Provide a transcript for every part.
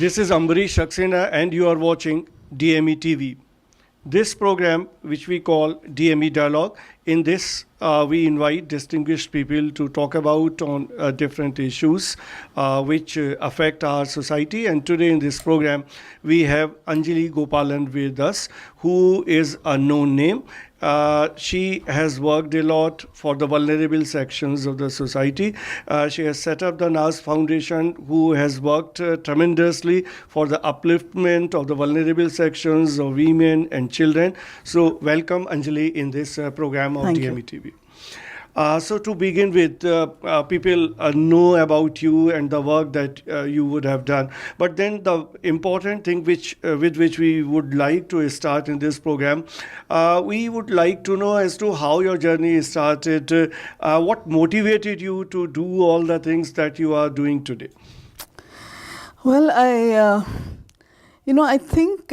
This is Ambrish Saxena and you are watching DME TV. This program, which we call DME Dialogue, in this we invite distinguished people to talk about on different issues which affect our society. And today in this program, we have ANJALI GOPALAN with us, who is a known name. She has worked a lot for the vulnerable sections of the society. She has set up the NAS Foundation, who has worked tremendously for the upliftment of the vulnerable sections of women and children. So welcome, Anjali, in this program of DME TV. So to begin with, people know about you and the work that you would have done. But then the important thing with which we would like to start in this program, we would like to know as to how your journey started, what motivated you to do all the things that you are doing today. Well, I think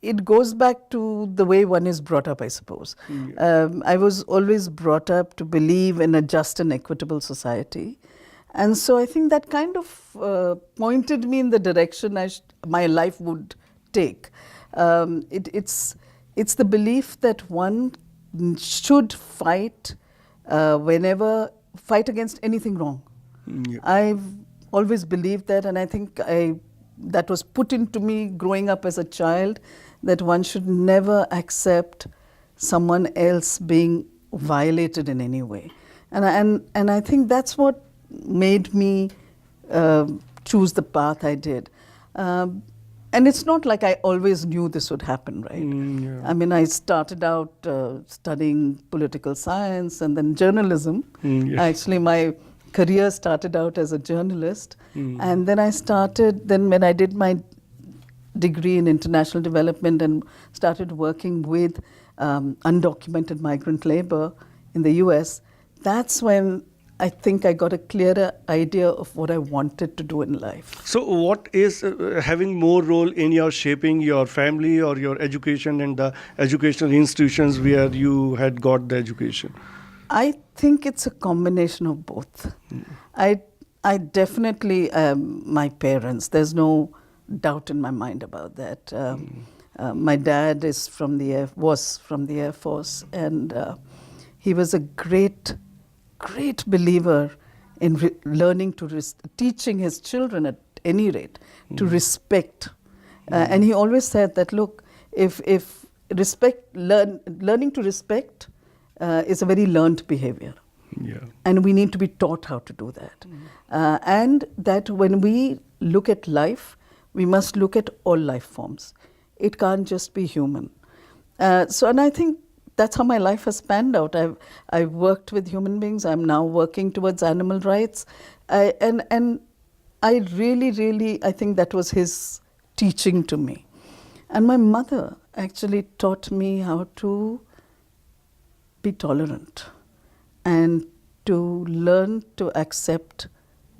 it goes back to the way one is brought up, I suppose. I was always brought up to believe in a just and equitable society. And so I think that kind of pointed me in the direction my life would take. It's the belief that one should fight fight against anything wrong. I've always believed that, and I think that was put into me growing up as a child, that one should never accept someone else being violated in any way. And I think that's what made me choose the path I did. And it's not like I always knew this would happen, right? I mean, I started out studying political science and then journalism. Actually, my career started out as a journalist. And then when I did my degree in international development and started working with undocumented migrant labor in the US, that's when I think I got a clearer idea of what I wanted to do in life. So what is having more role in your shaping your family or your education and the educational institutions where you had got the education? I think it's a combination of both. I definitely, my parents, there's no doubt in my mind about that. My dad was from the Air Force, and he was a great believer in teaching his children at any rate to respect. And he always said that, look, if learning to respect is a very learned behavior. And we need to be taught how to do that. And that when we look at life, we must look at all life forms. It can't just be human. And I think that's how my life has panned out. I've worked with human beings. I'm now working towards animal rights. And I really, I think that was his teaching to me. And my mother actually taught me how to be tolerant and to learn to accept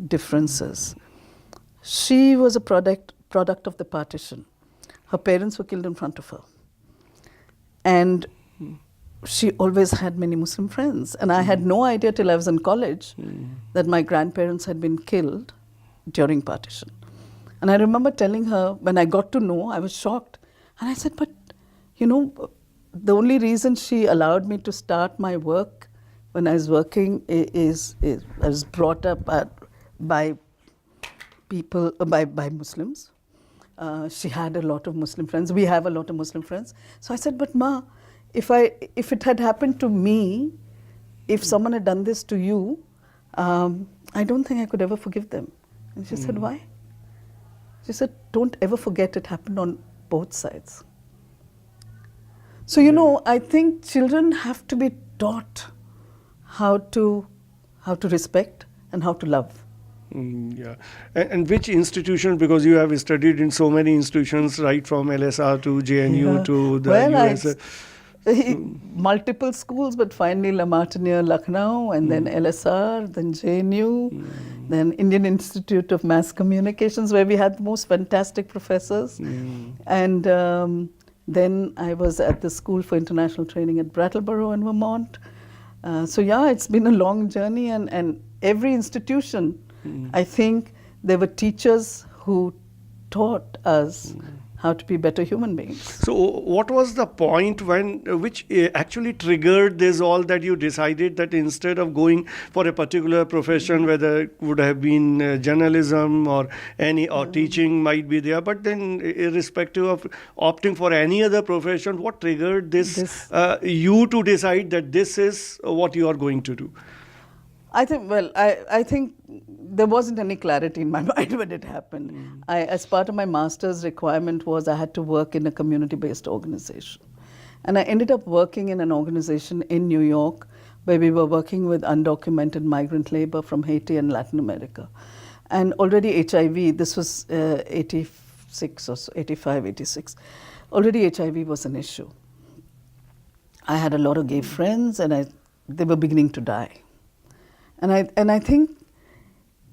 differences. She was a product of the partition. Her parents were killed in front of her. And she always had many Muslim friends. And I had no idea till I was in college that my grandparents had been killed during partition. And I remember telling her, when I got to know, I was shocked. And I said, but, the only reason she allowed me to start my work when I was working is I was brought up by people, by Muslims. She had a lot of Muslim friends. We have a lot of Muslim friends. So I said, but Ma, if it had happened to me, if someone had done this to you, I don't think I could ever forgive them. And she said, why? She said, don't ever forget it happened on both sides. So, I think children have to be taught how to respect and how to love. And which institution, because you have studied in so many institutions, right from LSR to JNU to the US. Multiple schools, but finally La Martiniere, Lucknow, and then LSR, then JNU, then Indian Institute of Mass Communications, where we had the most fantastic professors. And then I was at the School for International Training at Brattleboro in Vermont. It's been a long journey, and every institution, I think there were teachers who taught us how to be better human beings. So what was the point which actually triggered this all, that you decided that instead of going for a particular profession, whether it would have been journalism or teaching might be there, but then irrespective of opting for any other profession, what triggered this you to decide that this is what you are going to do? I think there wasn't any clarity in my mind when it happened. As part of my master's requirement was I had to work in a community-based organization. And I ended up working in an organization in New York where we were working with undocumented migrant labor from Haiti and Latin America. And already HIV, this was 86 or so, 85, 86, already HIV was an issue. I had a lot of gay friends and they were beginning to die. And I think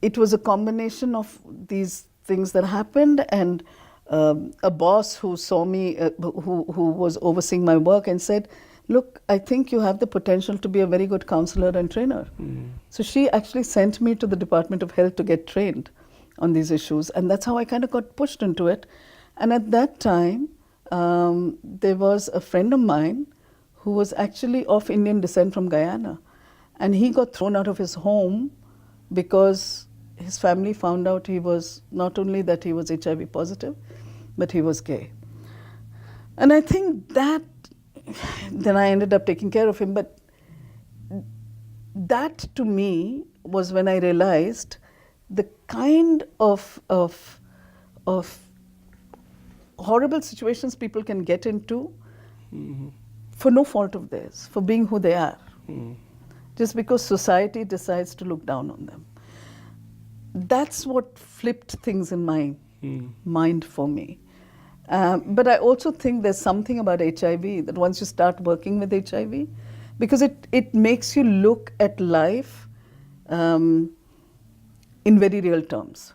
it was a combination of these things that happened, and a boss who saw me, who was overseeing my work, and said, "Look, I think you have the potential to be a very good counselor and trainer." So she actually sent me to the Department of Health to get trained on these issues, and that's how I kind of got pushed into it. And at that time, there was a friend of mine who was actually of Indian descent from Guyana. And he got thrown out of his home because his family found out he was, not only that he was HIV positive, but he was gay. And I think that, then I ended up taking care of him. But that to me was when I realized the kind of horrible situations people can get into for no fault of theirs, for being who they are. Just because society decides to look down on them. That's what flipped things in my mind for me. But I also think there's something about HIV that once you start working with HIV, because it makes you look at life in very real terms.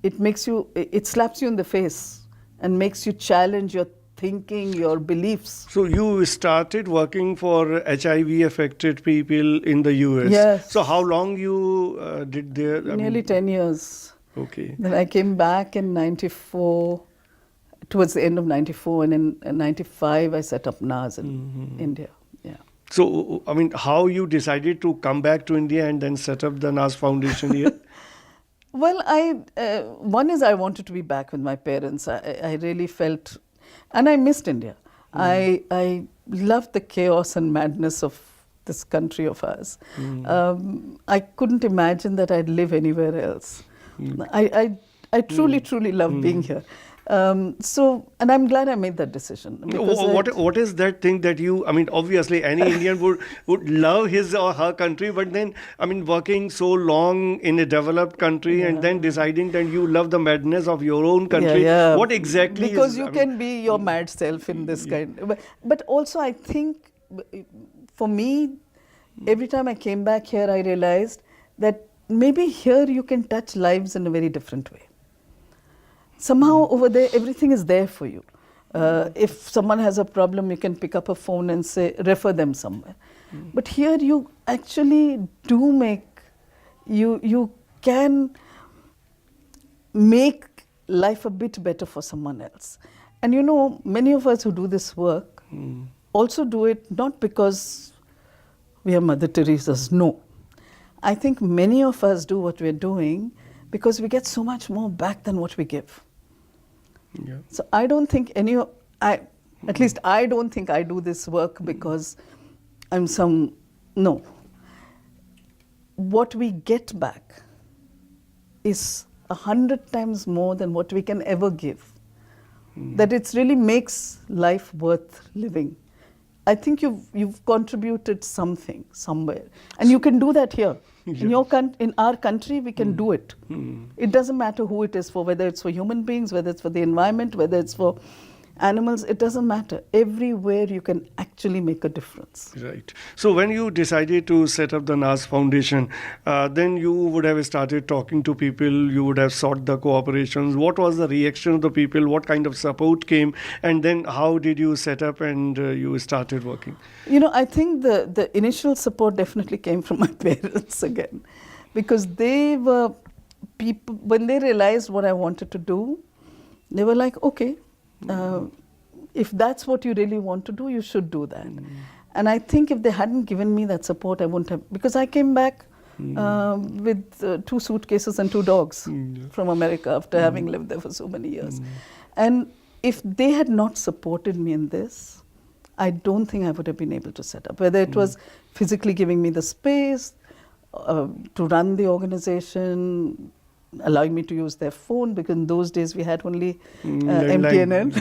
It slaps you in the face and makes you challenge your thinking, your beliefs. So you started working for HIV-affected people in the US. Yes. So how long you did there? Nearly 10 years. Okay. Then I came back in 94, towards the end of 94, and in 95 I set up NAS in India. Yeah. So, I mean, how you decided to come back to India and then set up the NAS Foundation here? Well, one is I wanted to be back with my parents. I really felt, and I missed India. I loved the chaos and madness of this country of ours. I couldn't imagine that I'd live anywhere else. I truly love being here. And I'm glad I made that decision. What is that thing that you, I mean, obviously any Indian would love his or her country, but then, I mean, working so long in a developed country and then deciding that you love the madness of your own country. What exactly Because you can be your mad self in this kind. But also I think, for me, every time I came back here, I realized that maybe here you can touch lives in a very different way. Somehow over there, everything is there for you. If someone has a problem, you can pick up a phone and say, refer them somewhere. But here you actually do you can make life a bit better for someone else. And you know, many of us who do this work also do it not because we are Mother Teresa's, no. I think many of us do what we're doing because we get so much more back than what we give. Yeah. So I don't think at least I don't think I do this work because I'm no. What we get back is 100 times more than what we can ever give. That it really makes life worth living. I think you've contributed something somewhere, and you can do that here. In our country, we can do it. It doesn't matter who it is for, whether it's for human beings, whether it's for the environment, whether it's for animals, it doesn't matter. Everywhere you can actually make a difference. Right. So when you decided to set up the NAS Foundation, then you would have started talking to people, you would have sought the cooperations. What was the reaction of the people? What kind of support came? And then how did you set up and you started working? You know, I think the initial support definitely came from my parents again. Because they were people, when they realized what I wanted to do, They were like, okay, if that's what you really want to do, you should do that. And I think if they hadn't given me that support, I wouldn't have, because I came back with 2 suitcases and 2 dogs from America after having lived there for so many years. And if they had not supported me in this, I don't think I would have been able to set up. Whether it was physically giving me the space to run the organization, allowing me to use their phone, because in those days we had only MTNL,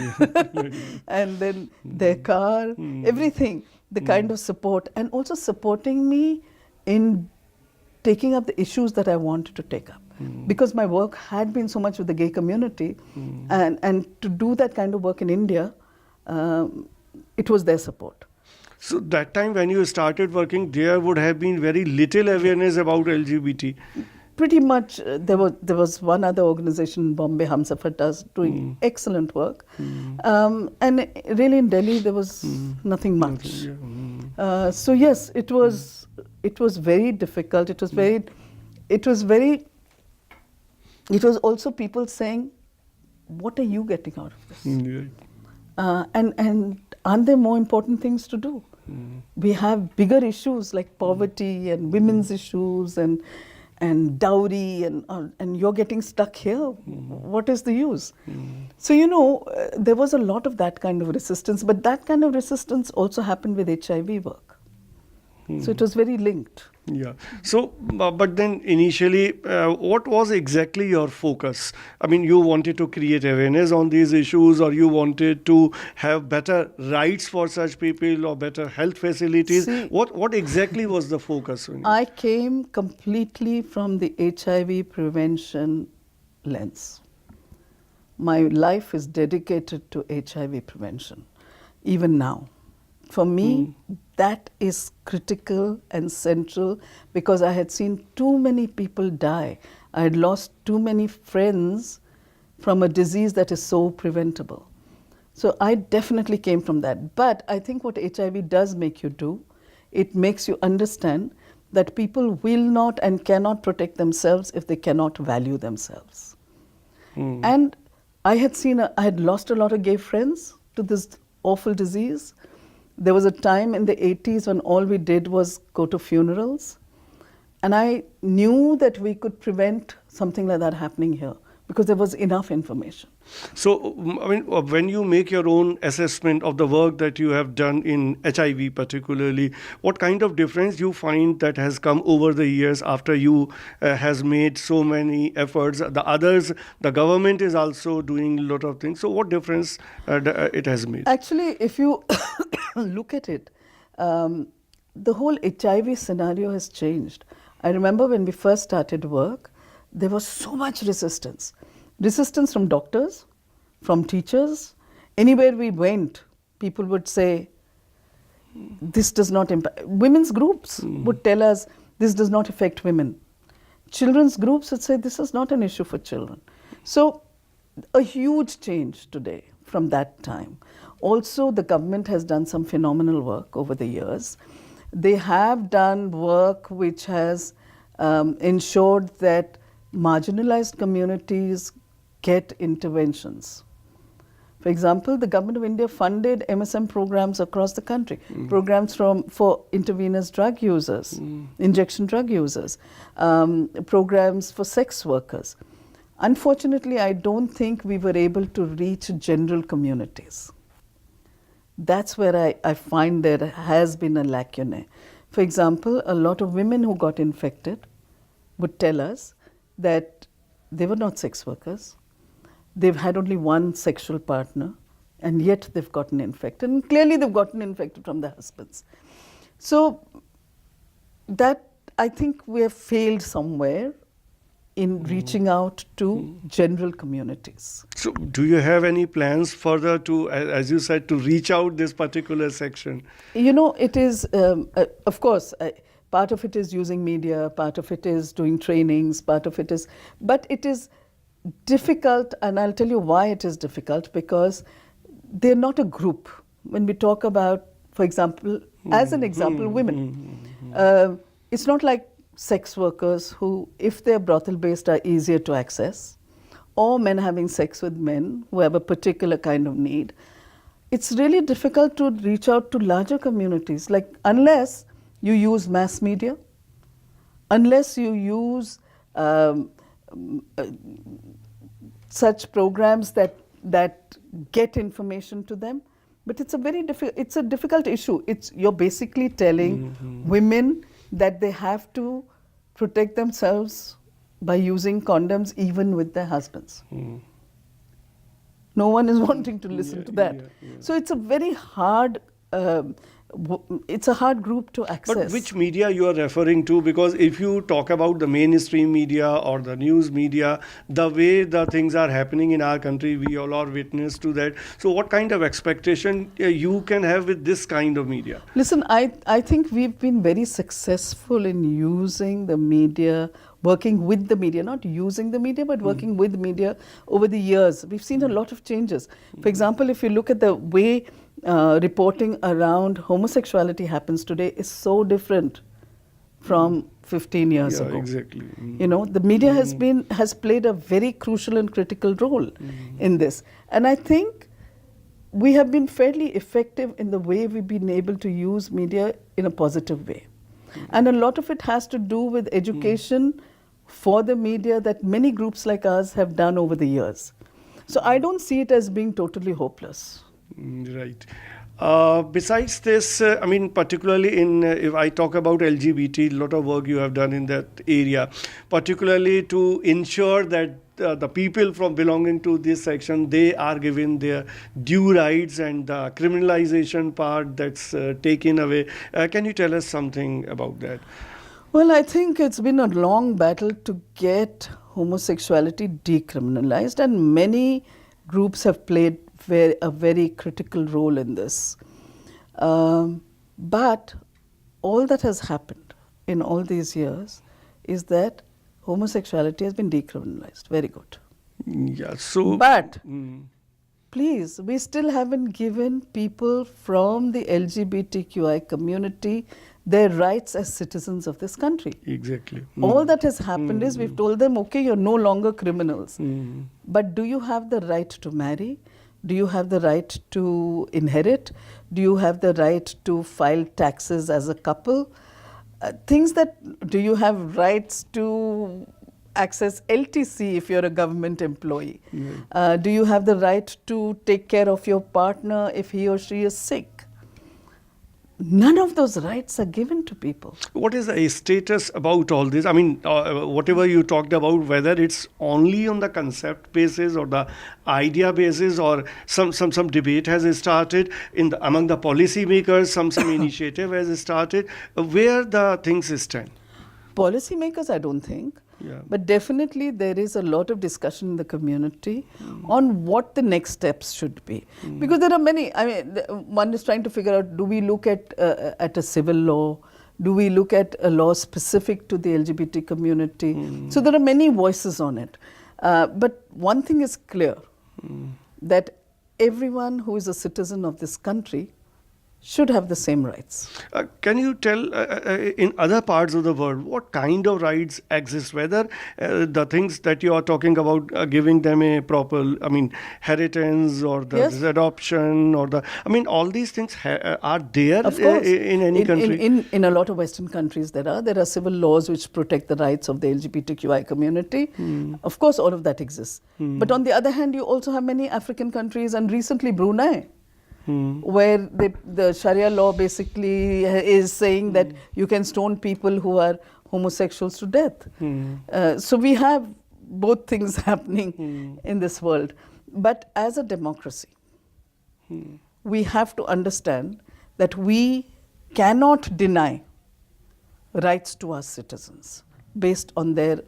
and then their car, everything, the kind of support, and also supporting me in taking up the issues that I wanted to take up. Because my work had been so much with the gay community, and to do that kind of work in India, it was their support. So that time when you started working, there would have been very little awareness about LGBT. Pretty much, there was one other organization in Bombay, Hamsafar, doing excellent work. And really in Delhi, there was nothing much. So yes, it was very difficult. It was also people saying, what are you getting out of this? And aren't there more important things to do? We have bigger issues like poverty and women's issues and dowry, and you're getting stuck here. What is the use? So, there was a lot of that kind of resistance, but that kind of resistance also happened with HIV work. So it was very linked. Yeah. So, but then initially, what was exactly your focus? I mean, you wanted to create awareness on these issues, or you wanted to have better rights for such people or better health facilities? See, what exactly was the focus? I came completely from the HIV prevention lens. My life is dedicated to HIV prevention, even now. For me, that is critical and central, because I had seen too many people die. I had lost too many friends from a disease that is so preventable. So I definitely came from that. But I think what HIV does make you do, it makes you understand that people will not and cannot protect themselves if they cannot value themselves. And I had lost a lot of gay friends to this awful disease. There was a time in the 80s when all we did was go to funerals. And I knew that we could prevent something like that happening here because there was enough information. So, I mean, when you make your own assessment of the work that you have done in HIV particularly, what kind of difference you find that has come over the years after you has made so many efforts? The government is also doing a lot of things. So what difference it has made? Actually, if you look at it, the whole HIV scenario has changed. I remember when we first started work, there was so much resistance. Resistance from doctors, from teachers. Anywhere we went, people would say, this does not impact. Women's groups would tell us, this does not affect women. Children's groups would say, this is not an issue for children. So, a huge change today from that time. Also, the government has done some phenomenal work over the years. They have done work which has ensured that marginalized communities get interventions. For example, the Government of India funded MSM programs across the country, programs for intravenous drug users, injection drug users, programs for sex workers. Unfortunately, I don't think we were able to reach general communities. That's where I find there has been a lacuna. For example, a lot of women who got infected would tell us that they were not sex workers. They've had only one sexual partner, and yet they've gotten infected. And clearly they've gotten infected from their husbands. So that, I think we have failed somewhere in reaching out to general communities. So do you have any plans further to, as you said, to reach out this particular section? You know, it is, of course, part of it is using media, part of it is doing trainings, part of it is, but it is difficult, and I'll tell you why it is difficult, because they're not a group. When we talk about, for example, as an example, women, it's not like sex workers who, if they're brothel-based, are easier to access, or men having sex with men who have a particular kind of need, it's really difficult to reach out to larger communities. Like, unless you use mass media, unless you use such programs that get information to them. But it's a difficult issue. You're basically telling women that they have to protect themselves by using condoms even with their husbands. No one is wanting to listen to that. So it's a very hard, it's a hard group to access. But which media you are referring to? Because if you talk about the mainstream media or the news media, the way the things are happening in our country, we all are witness to that. So what kind of expectation you can have with this kind of media? Listen, I think we've been very successful in using the media, working with the media, not using the media, but working with media over the years. We've seen a lot of changes. For example, if you look at the way reporting around homosexuality happens today is so different from 15 years ago. Exactly. You know, the media has played a very crucial and critical role in this. And I think we have been fairly effective in the way we've been able to use media in a positive way. And a lot of it has to do with education for the media that many groups like us have done over the years. So I don't see it as being totally hopeless. Right. Besides this, I mean, particularly if I talk about LGBT, a lot of work you have done in that area, particularly to ensure that the people from belonging to this section, they are given their due rights, and the criminalization part that's taken away. Can you tell us something about that? Well, I think it's been a long battle to get homosexuality decriminalized, and many groups have played a very critical role in this. But all that has happened in all these years is that homosexuality has been decriminalized. Very good. Yeah. So, but please, we still haven't given people from the LGBTQI community their rights as citizens of this country. Exactly. All that has happened is we've told them, okay, you're no longer criminals. But do you have the right to marry? Do you have the right to inherit? Do you have the right to file taxes as a couple? Things that, do you have rights to access LTC if you're a government employee? Do you have the right to take care of your partner if he or she is sick? None of those rights are given to people. What is the status about all this? I mean, whatever you talked about, whether it's only on the concept basis or the idea basis, or some debate has started among the policymakers, some initiative has started. Where the things stand? Policymakers, I don't think. Yeah. But definitely there is a lot of discussion in the community on what the next steps should be. Because there are many, I mean, one is trying to figure out, do we look at a civil law? Do we look at a law specific to the LGBT community? So there are many voices on it. But one thing is clear, that everyone who is a citizen of this country should have the same rights. Can you tell in other parts of the world what kind of rights exist? Whether the things that you are talking about, giving them a proper, I mean, inheritance or the adoption or all these things are there of course. In any country? In a lot of Western countries there are civil laws which protect the rights of the LGBTQI community. Of course, all of that exists. But on the other hand, you also have many African countries, and recently Brunei, where the Sharia law basically is saying that you can stone people who are homosexuals to death. So we have both things happening in this world. But as a democracy, we have to understand that we cannot deny rights to our citizens based on their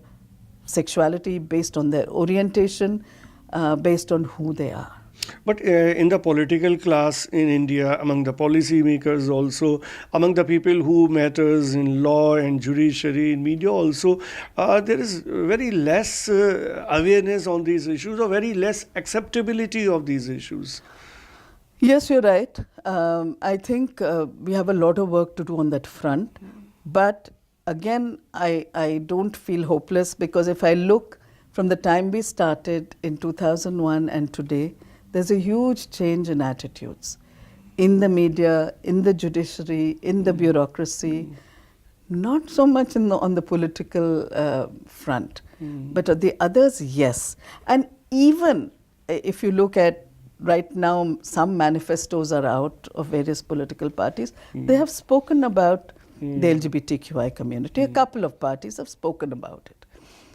sexuality, based on their orientation, based on who they are. But in the political class in India, among the policymakers also, among the people who matters in law and judiciary, in media also, there is very less awareness on these issues, or very less acceptability of these issues. Yes, you're right. I think we have a lot of work to do on that front. But again, I don't feel hopeless, because if I look from the time we started in 2001 and today, there's a huge change in attitudes in the media, in the judiciary, in the bureaucracy, not so much on the political front, but the others, yes. And even if you look at right now, some manifestos are out of various political parties. They have spoken about the LGBTQI community. A couple of parties have spoken about it.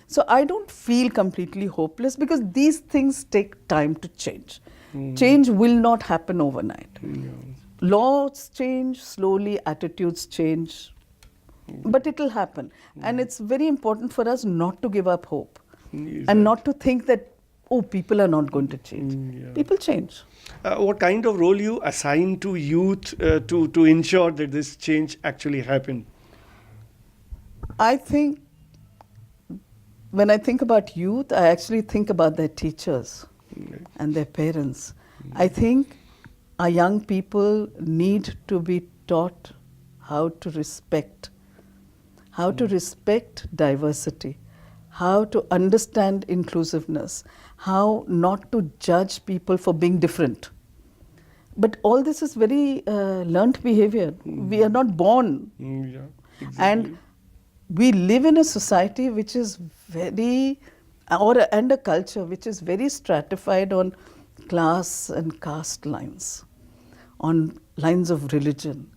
So I don't feel completely hopeless because these things take time to change. Change will not happen overnight. Laws change slowly, attitudes change, but it will happen. And it's very important for us not to give up hope and not to think that, oh, people are not going to change. People change. What kind of role you assign to youth to ensure that this change actually happen? I think when I think about youth, I actually think about their teachers and their parents. I think our young people need to be taught how to respect diversity, how to understand inclusiveness, how not to judge people for being different. But all this is very learnt behavior. We are not born. Exactly. And we live in a society which is and a culture which is very stratified on class and caste lines, on lines of religion.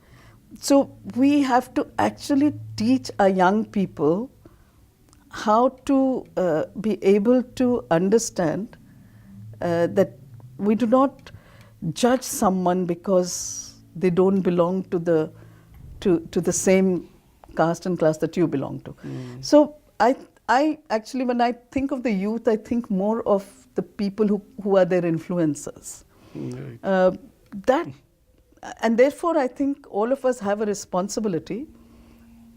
So we have to actually teach our young people how to be able to understand that we do not judge someone because they don't belong to the same caste and class that you belong to. So I actually, when I think of the youth, I think more of the people who are their influencers. And therefore, I think all of us have a responsibility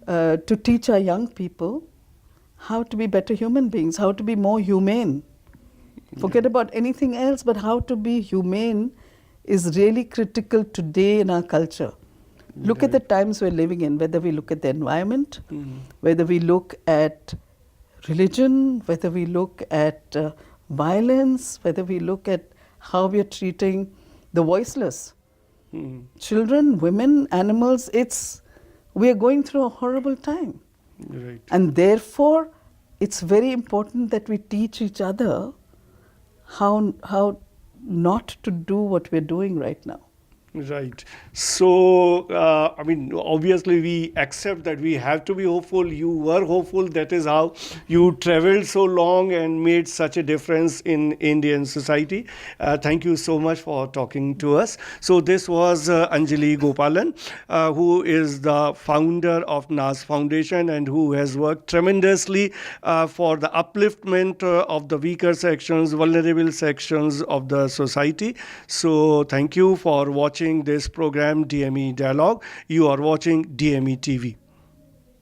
to teach our young people how to be better human beings, how to be more humane. Forget about anything else, but how to be humane is really critical today in our culture. Look at the times we're living in, whether we look at the environment, whether we look at religion, whether we look at violence, whether we look at how we're treating the voiceless. Children, women, animals, we are going through a horrible time. Right. And therefore, it's very important that we teach each other how not to do what we're doing right now. Right. So, obviously we accept that we have to be hopeful. You were hopeful. That is how you traveled so long and made such a difference in Indian society. Thank you so much for talking to us. So this was Anjali Gopalan, who is the founder of NAS Foundation and who has worked tremendously for the upliftment of the weaker sections, vulnerable sections of the society. So thank you for watching this program, DME Dialogue. You are watching DME TV.